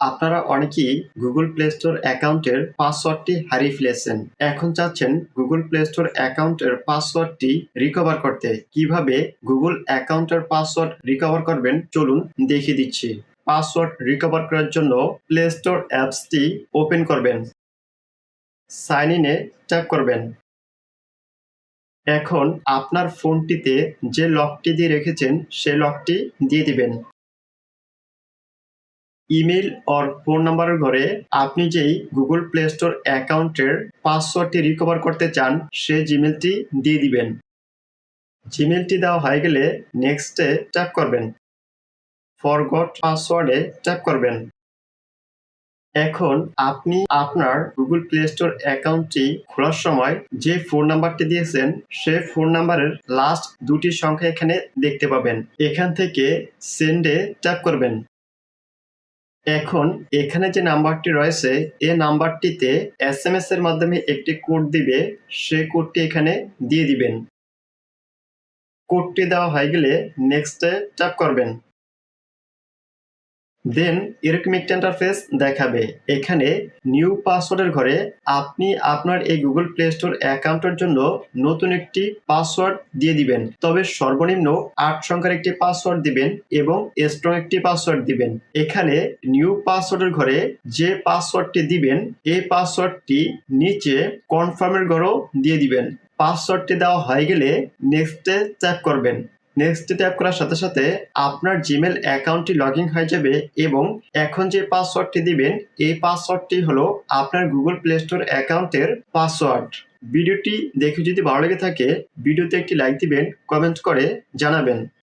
আপনারা অনেকেই Google play store অ্যাকাউন্টের পাসওয়ার্ডটি হারিয়ে ফেলেছেন। এখন চাচ্ছেন গুগল প্লে স্টোর অ্যাকাউন্টের পাসওয়ার্ডটি রিকভার করতে। কিভাবে গুগল অ্যাকাউন্টের পাসওয়ার্ড রিকভার করবেন চলুন দেখিয়ে দিচ্ছি। পাসওয়ার্ড রিকভার করার জন্য প্লে স্টোর অ্যাপসটি ওপেন করবেন। সাইন ইনে ট্যাপ করবেন। এখন আপনার ফোনটিতে যে লকটি দিয়ে রেখেছেন সে লকটি দিয়ে দিবেন। ইমেইল অর ফোন নাম্বারের ঘরে আপনি যেই গুগল প্লে স্টোর অ্যাকাউন্টের পাসওয়ার্ডটি রিকভার করতে চান সে জিমেলটি দিয়ে দিবেন। জিমেলটি দেওয়া হয়ে গেলে নেক্সটে ট্যাপ করবেন। ফরগট পাসওয়ার্ডে ট্যাপ করবেন। এখন আপনি আপনার গুগল প্লে স্টোর অ্যাকাউন্টটি খোলার সময় যে ফোন নাম্বারটি দিয়েছেন সে ফোন নাম্বারের লাস্ট দুটি সংখ্যা এখানে দেখতে পাবেন। এখান থেকে সেন্ডে ট্যাপ করবেন। এখন এখানে যে নাম্বারটি রয়েছে এই নাম্বারটিতে এসএমএস এর মাধ্যমে একটি কোড দিবে, সেই কোডটি এখানে দিয়ে দিবেন। কোডটি দেওয়া হয়ে গেলে নেক্সটে ট্যাপ করবেন। দেন এরকম একটা ইন্টারফেস দেখাবে। এখানে নিউ পাসওয়ার্ডের ঘরে আপনি আপনার এই গুগল প্লে স্টোর অ্যাকাউন্টের জন্য নতুন একটি পাসওয়ার্ড দিয়ে দিবেন। তবে সর্বনিম্ন 8 সংখ্যার একটি পাসওয়ার্ড দিবেন এবং স্ট্রং একটি পাসওয়ার্ড দিবেন। এখানে নিউ পাসওয়ার্ডের ঘরে যে পাসওয়ার্ডটি দিবেন এই পাসওয়ার্ডটি নিচে কনফার্মের ঘরেও দিয়ে দিবেন। পাসওয়ার্ডটি দেওয়া হয়ে গেলে নেক্সটে ট্যাপ করবেন। নেক্সট ট্যাপ করার সাথে সাথে আপনার জিমেল অ্যাকাউন্টটি লগইন হয়ে যাবে এবং এখন যে পাসওয়ার্ডটি দিবেন এই পাসওয়ার্ডটি হলো আপনার গুগল প্লে স্টোর অ্যাকাউন্টের পাসওয়ার্ড। ভিডিওটি দেখে যদি ভালো লেগে থাকে ভিডিওতে একটি লাইক দিবেন, কমেন্ট করে জানাবেন।